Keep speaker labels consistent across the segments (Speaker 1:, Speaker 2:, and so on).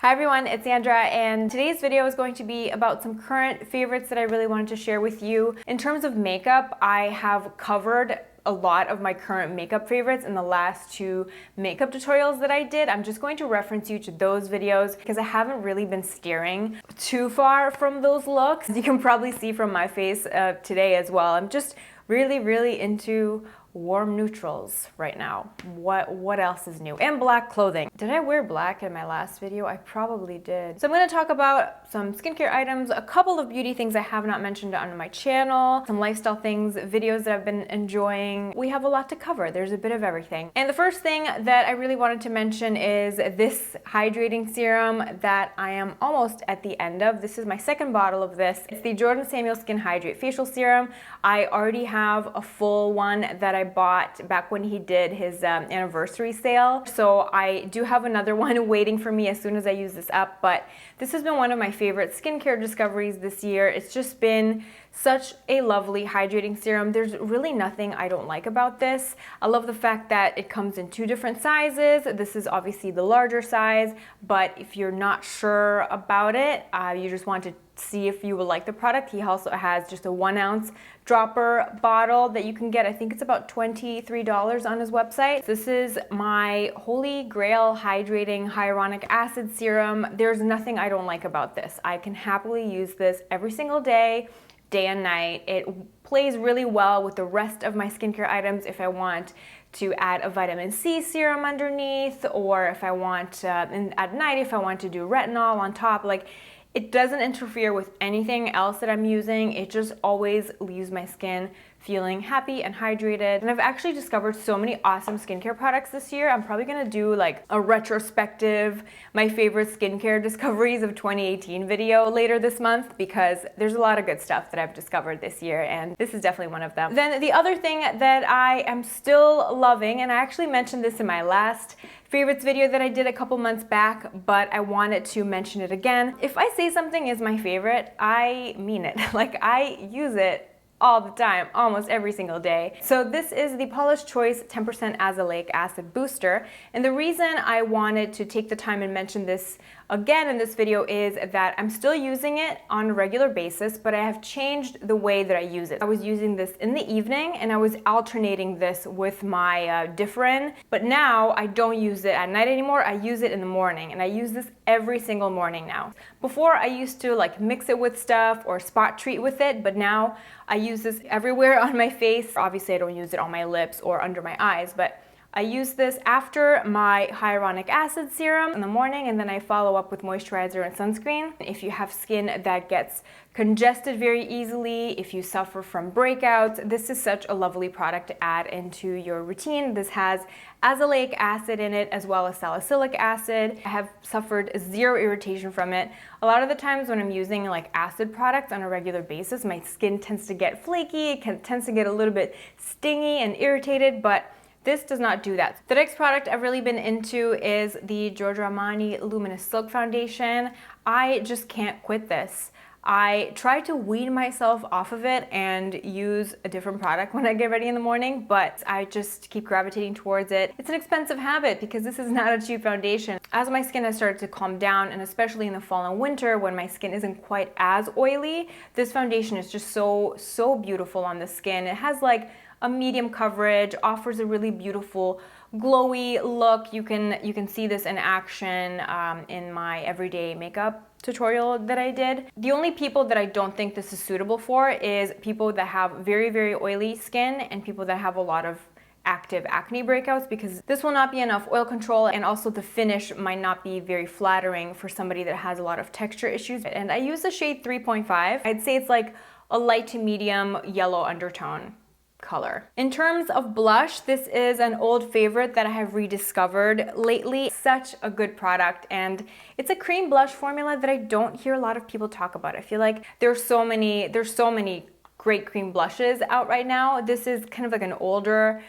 Speaker 1: Hi everyone, it's Sandra, and today's video is going to be about some current favorites that I really wanted to share with you. In terms of makeup, I have covered a lot of my current makeup favorites in the last two makeup tutorials that I did. I'm just going to reference you to those videos because I haven't really been steering too far from those looks. You can probably see from my face today as well. I'm just really into warm neutrals right now. What else is new? And black clothing. Did I wear black in my last video? I probably did. So I'm going to talk about some skincare items, a couple of beauty things I have not mentioned on my channel, some lifestyle things, videos that I've been enjoying. We have a lot to cover. There's a bit of everything. And the first thing that I really wanted to mention is this hydrating serum that I am almost at the end of. This is my second bottle of this. It's the Jordan Samuel Skin Hydrate Facial Serum. I already have a full one that I bought back when he did his anniversary sale. So I do have another one waiting for me as soon as I use this up, but this has been one of my favorite skincare discoveries this year. It's just been such a lovely hydrating serum. There's really nothing I don't like about this. I love the fact that it comes in two different sizes. This is obviously the larger size, but if you're not sure about it, you just want to see if you will like the product, he also has just a 1 ounce dropper bottle that you can get. I think it's about $23 on his website. This is my holy grail hydrating hyaluronic acid serum. There's nothing I don't like about this. I can happily use this every single day and night. It plays really well with the rest of my skincare items if I want to add a vitamin C serum underneath, or if I want at night, if I want to do retinol on top. Like, it doesn't interfere with anything else that I'm using. It just always leaves my skin feeling happy and hydrated. And I've actually discovered so many awesome skincare products this year. I'm probably gonna do like a retrospective, my favorite skincare discoveries of 2018 video later this month, because there's a lot of good stuff that I've discovered this year, and this is definitely one of them. Then the other thing that I am still loving, and I actually mentioned this in my last favorites video that I did a couple months back, but I wanted to mention it again. If I say something is my favorite, I mean it. Like, I use it all the time, almost every single day. So this is the Paula's Choice 10% Azaleic Acid Booster. And the reason I wanted to take the time and mention this again in this video is that I'm still using it on a regular basis, but I have changed the way that I use it. I was using this in the evening and I was alternating this with my Differin, but now I don't use it at night anymore. I use it in the morning, and I use this every single morning now. Before, I used to like mix it with stuff or spot treat with it, but now I use this everywhere on my face. Obviously, I don't use it on my lips or under my eyes, but I use this after my hyaluronic acid serum in the morning, and then I follow up with moisturizer and sunscreen. If you have skin that gets congested very easily, if you suffer from breakouts, this is such a lovely product to add into your routine. This has azelaic acid in it as well as salicylic acid. I have suffered zero irritation from it. A lot of the times when I'm using like acid products on a regular basis, my skin tends to get flaky, it tends to get a little bit stingy and irritated, but this does not do that. The next product I've really been into is the Giorgio Armani Luminous Silk Foundation. I just can't quit this. I try to wean myself off of it and use a different product when I get ready in the morning, but I just keep gravitating towards it. It's an expensive habit because this is not a cheap foundation. As my skin has started to calm down, and especially in the fall and winter when my skin isn't quite as oily, this foundation is just so beautiful on the skin. It has like a medium coverage, offers a really beautiful glowy look. You can see this in action in my everyday makeup tutorial that I did. The only people that I don't think this is suitable for is people that have very oily skin and people that have a lot of active acne breakouts, because this will not be enough oil control, and also the finish might not be very flattering for somebody that has a lot of texture issues. And I use the shade 3.5. I'd say it's like a light to medium yellow undertone color. In terms of blush, this is an old favorite that I have rediscovered lately. Such a good product, and it's a cream blush formula that I don't hear a lot of people talk about. I feel like there's so many great cream blushes out right now. This is kind of like an older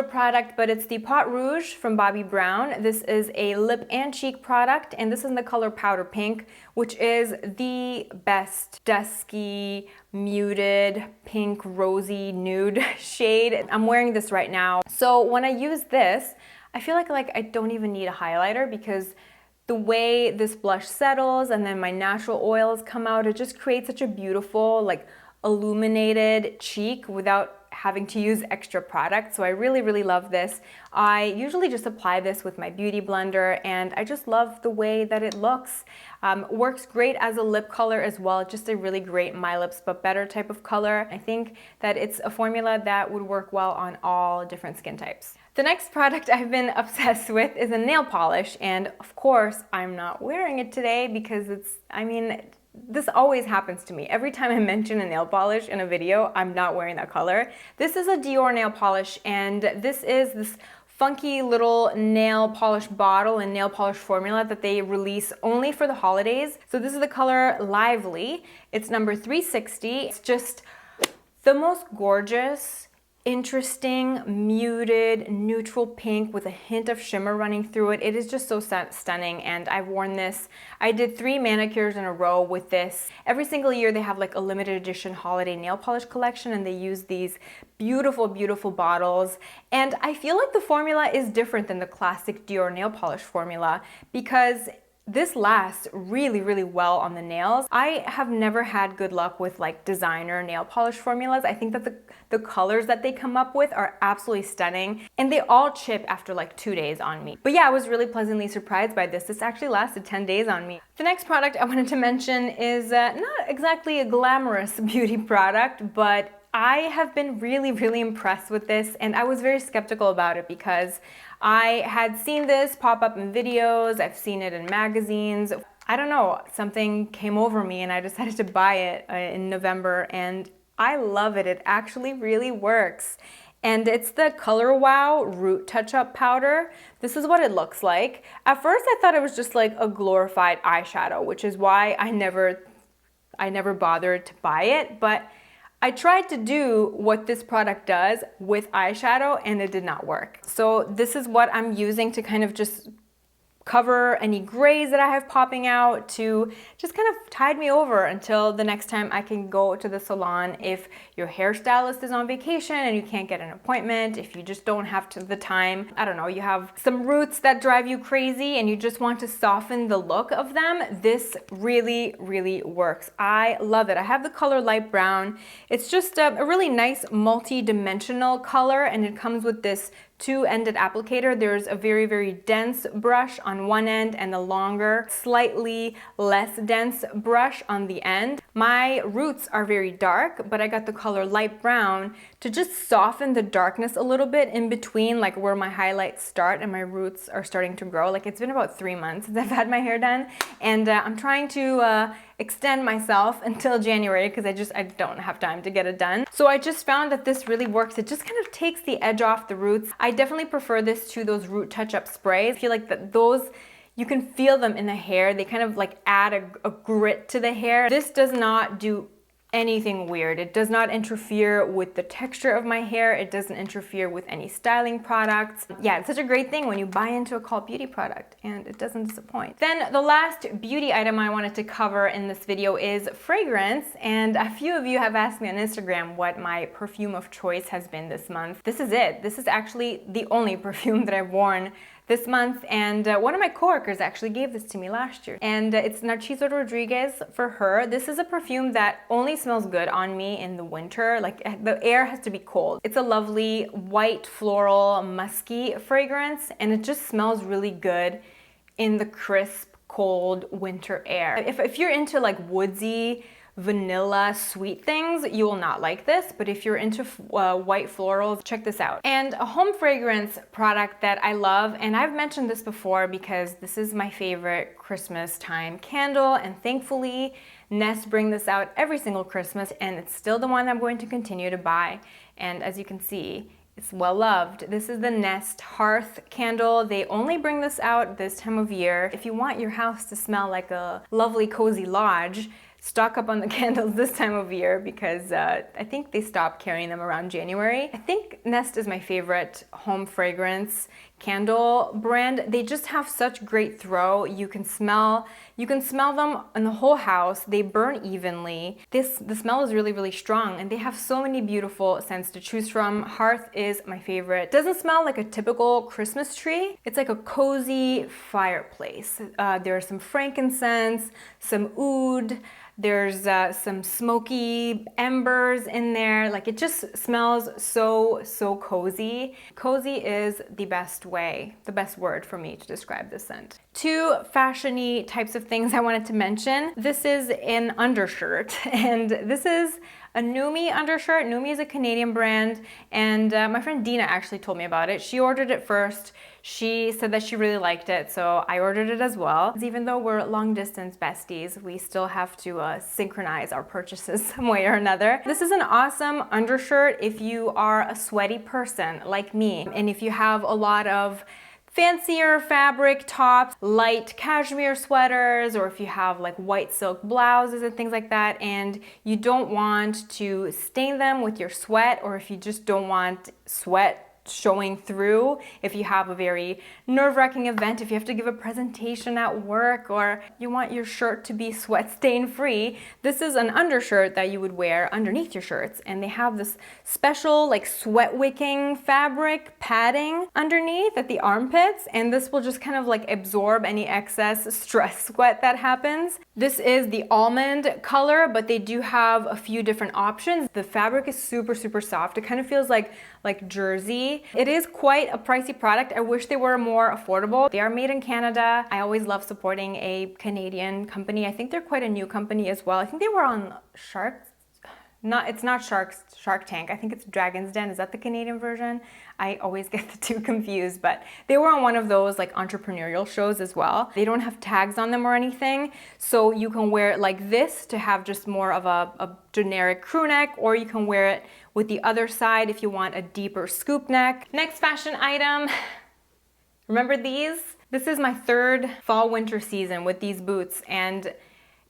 Speaker 1: product, but it's the Pot Rouge from Bobbi Brown. This is a lip and cheek product, and this is in the color Powder Pink, which is the best dusky, muted, pink, rosy, nude shade. I'm wearing this right now. So when I use this, I feel like I don't even need a highlighter, because the way this blush settles and then my natural oils come out, it just creates such a beautiful, like, illuminated cheek without having to use extra product. So I really, really love this. I usually just apply this with my beauty blender, and I just love the way that it looks. Works great as a lip color as well, just a really great My Lips But Better type of color. I think that it's a formula that would work well on all different skin types. The next product I've been obsessed with is a nail polish, and of course I'm not wearing it today because this always happens to me. Every time I mention a nail polish in a video, I'm not wearing that color. This is a Dior nail polish, and this is this funky little nail polish bottle and nail polish formula that they release only for the holidays. So this is the color Lively. It's number 360. It's just the most gorgeous, interesting, muted, neutral pink with a hint of shimmer running through it. It is just so stunning, and I've worn this. I did 3 manicures in a row with this. Every single year they have like a limited edition holiday nail polish collection, and they use these beautiful, beautiful bottles. And I feel like the formula is different than the classic Dior nail polish formula because this lasts really, really well on the nails. I have never had good luck with like designer nail polish formulas. I think that the colors that they come up with are absolutely stunning, and they all chip after like 2 days on me. But yeah, I was really pleasantly surprised by this. This actually lasted 10 days on me. The next product I wanted to mention is not exactly a glamorous beauty product, but I have been really, really impressed with this, and I was very skeptical about it because I had seen this pop up in videos, I've seen it in magazines. I don't know, something came over me and I decided to buy it in November, and I love it. It actually really works. And it's the Colorwow Root Touch-Up Powder. This is what it looks like. At first I thought it was just like a glorified eyeshadow, which is why I never bothered to buy it, but I tried to do what this product does with eyeshadow and it did not work. So this is what I'm using to kind of just cover any grays that I have popping out, to just kind of tide me over until the next time I can go to the salon. If your hairstylist is on vacation and you can't get an appointment, if you just don't have the time, I don't know, you have some roots that drive you crazy and you just want to soften the look of them, this really, really works. I love it. I have the color light brown. It's just a really nice multi-dimensional color, and it comes with this 2-ended applicator. There's a very, very dense brush on one end and a longer, slightly less dense brush on the end. My roots are very dark, but I got the color light brown to just soften the darkness a little bit in between, like where my highlights start and my roots are starting to grow. Like, it's been about 3 months since I've had my hair done, and I'm trying to extend myself until January because I don't have time to get it done. So I just found that this really works. It just kind of takes the edge off the roots. I definitely prefer this to those root touch-up sprays. I feel like that those, you can feel them in the hair. They kind of like add a grit to the hair. This does not do anything weird. It does not interfere with the texture of my hair. It doesn't interfere with any styling products. Yeah, it's such a great thing when you buy into a cult beauty product and it doesn't disappoint. Then the last beauty item I wanted to cover in this video is fragrance, and a few of you have asked me on Instagram what my perfume of choice has been this month. This is it. This is actually the only perfume that I've worn this month, and one of my coworkers actually gave this to me last year, and it's Narciso Rodriguez for her. This is a perfume that only smells good on me in the winter. Like, the air has to be cold. It's a lovely white floral musky fragrance, and it just smells really good in the crisp cold winter air. If you're into like woodsy vanilla sweet things, you will not like this, but if you're into white florals, check this out. And a home fragrance product that I love, and I've mentioned this before because this is my favorite Christmas time candle, and thankfully Nest bring this out every single Christmas, and it's still the one I'm going to continue to buy. And as you can see, it's well loved. This is the Nest Hearth candle. They only bring this out this time of year. If you want your house to smell like a lovely cozy lodge, stock up on the candles this time of year because I think they stopped carrying them around January. I think Nest is my favorite home fragrance candle brand. They just have such great throw. You can smell them in the whole house. They burn evenly. The smell is really, really strong, and they have so many beautiful scents to choose from. Hearth is my favorite. Doesn't smell like a typical Christmas tree. It's like a cozy fireplace. There's some frankincense, some oud, there's some smoky embers in there. Like, it just smells so, so cozy. Cozy is the best word for me to describe this scent. Two fashion-y types of things I wanted to mention. This is an undershirt, and this is a Numi Undershirt. Numi is a Canadian brand, and my friend Dina actually told me about it. She ordered it first. She said that she really liked it, so I ordered it as well. Even though we're long distance besties, we still have to synchronize our purchases some way or another. This is an awesome undershirt if you are a sweaty person like me, and if you have a lot of fancier fabric tops, light cashmere sweaters, or if you have like white silk blouses and things like that, and you don't want to stain them with your sweat, or if you just don't want sweat showing through, if you have a very nerve-wracking event, if you have to give a presentation at work, or you want your shirt to be sweat stain free, this is an undershirt that you would wear underneath your shirts. And they have this special like sweat wicking fabric padding underneath at the armpits, and this will just kind of like absorb any excess stress sweat that happens. This is the almond color, but they do have a few different options. The fabric is super, super soft. It kind of feels like jersey. It is quite a pricey product. I wish they were more affordable. They are made in Canada. I always love supporting a Canadian company. I think they're quite a new company as well. I think they were on it's not Shark Tank. I think it's Dragon's Den. Is that the Canadian version? I always get the two confused, but they were on one of those like entrepreneurial shows as well. They don't have tags on them or anything, so you can wear it like this to have just more of a generic crew neck, or you can wear it with the other side if you want a deeper scoop neck. Next fashion item, remember these? This is my third fall-winter season with these boots, and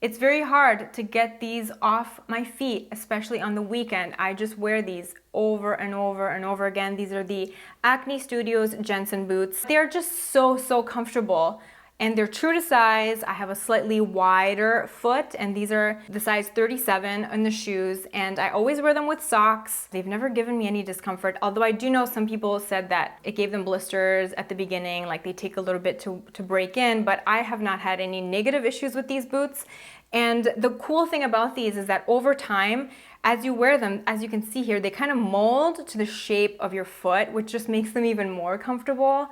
Speaker 1: it's very hard to get these off my feet, especially on the weekend. I just wear these over and over and over again. These are the Acne Studios Jensen boots. They're just so, so comfortable. And they're true to size. I have a slightly wider foot, and these are the size 37 on the shoes, and I always wear them with socks. They've never given me any discomfort, although I do know some people said that it gave them blisters at the beginning, like they take a little bit to break in, but I have not had any negative issues with these boots. And the cool thing about these is that over time, as you wear them, as you can see here, they kind of mold to the shape of your foot, which just makes them even more comfortable.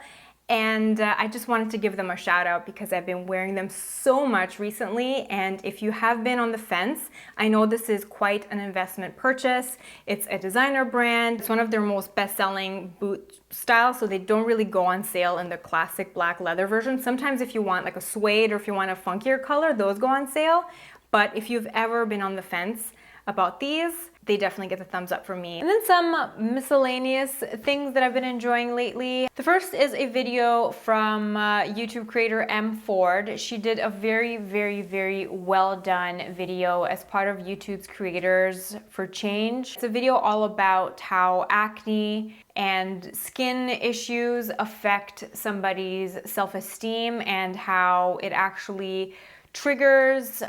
Speaker 1: And I just wanted to give them a shout out because I've been wearing them so much recently. And if you have been on the fence, I know this is quite an investment purchase. It's a designer brand. It's one of their most best-selling boot styles, so they don't really go on sale in the classic black leather version. Sometimes if you want like a suede or if you want a funkier color, those go on sale. But if you've ever been on the fence about these, they definitely get the thumbs up from me. And then some miscellaneous things that I've been enjoying lately. The first is a video from YouTube creator M. Ford. She did a very, very, very well done video as part of YouTube's Creators for Change. It's a video all about how acne and skin issues affect somebody's self-esteem and how it actually triggers,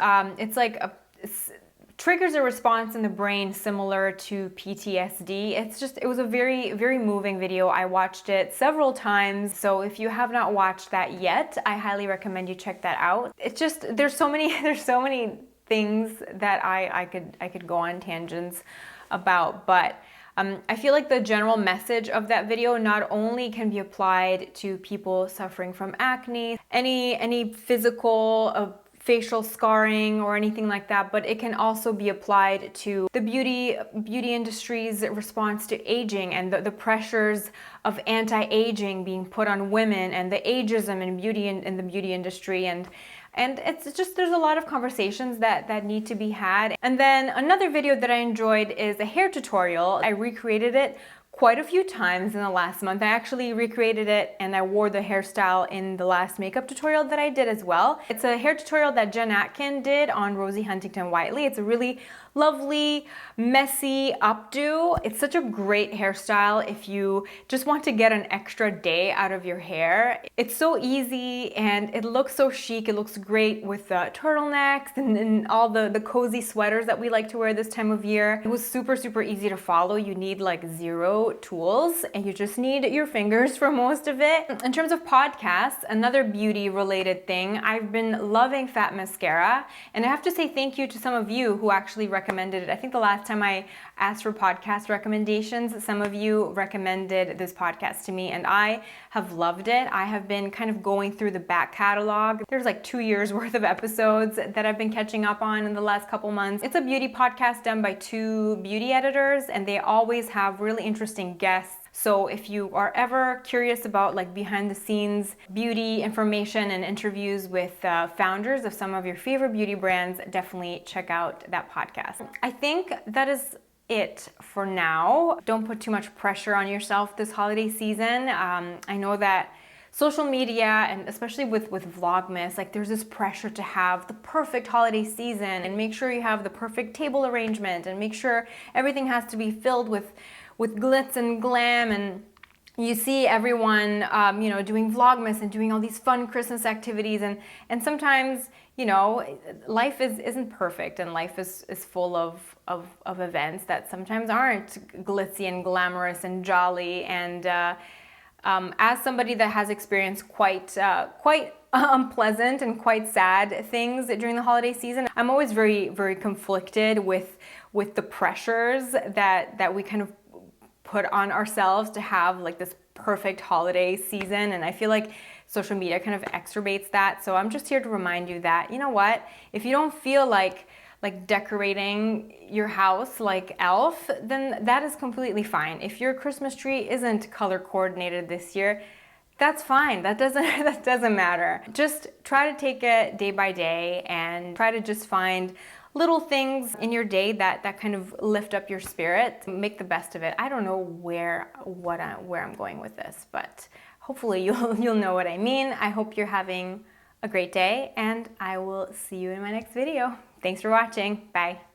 Speaker 1: triggers a response in the brain similar to PTSD. It was a very, very moving video. I watched it several times. So if you have not watched that yet, I highly recommend you check that out. It's just, there's so many things that I could go on tangents about, but I feel like the general message of that video not only can be applied to people suffering from acne, any physical facial scarring or anything like that, but it can also be applied to the beauty industry's response to aging and the pressures of anti-aging being put on women and the ageism in the beauty industry, and it's just, there's a lot of conversations that need to be had. And then another video that I enjoyed is a hair tutorial. I recreated it quite a few times in the last month. I actually recreated it and I wore the hairstyle in the last makeup tutorial that I did as well. It's a hair tutorial that Atkin did on Rosie, Huntington, Whiteley. It's a really lovely, messy updo. It's such a great hairstyle if you just want to get an extra day out of your hair. It's so easy and it looks so chic. It looks great with turtlenecks and all the cozy sweaters that we like to wear this time of year. It was super, super easy to follow. You need like 0 tools and you just need your fingers for most of it. In terms of podcasts, another beauty related thing, I've been loving Fat Mascara, and I have to say thank you to some of you who actually recommended it. I think the last time I asked for podcast recommendations, some of you recommended this podcast to me and I have loved it. I have been kind of going through the back catalog. There's like 2 years worth of episodes that I've been catching up on in the last couple months. It's a beauty podcast done by 2 beauty editors and they always have really interesting guests. So if you are ever curious about like behind the scenes beauty information and interviews with founders of some of your favorite beauty brands, definitely check out that podcast. I think that is it for now. Don't put too much pressure on yourself this holiday season. I know that social media, and especially with Vlogmas, like there's this pressure to have the perfect holiday season and make sure you have the perfect table arrangement and make sure everything has to be filled with glitz and glam, and you see everyone you know, doing Vlogmas and doing all these fun Christmas activities, and sometimes, you know, life isn't perfect and life is full of events that sometimes aren't glitzy and glamorous and jolly. And as somebody that has experienced quite unpleasant and quite sad things during the holiday season, I'm always very, very conflicted with the pressures that we kind of put on ourselves to have like this perfect holiday season. And I feel like social media kind of exacerbates that. So I'm just here to remind you that, you know what, if you don't feel like decorating your house like elf, then that is completely fine. If your Christmas tree isn't color coordinated this year, that's fine. That doesn't matter. Just try to take it day by day and try to just find little things in your day that kind of lift up your spirit. Make the best of it. I don't know where I'm going with this, but hopefully you'll know what I mean. I hope you're having a great day and I will see you in my next video. Thanks for watching. Bye.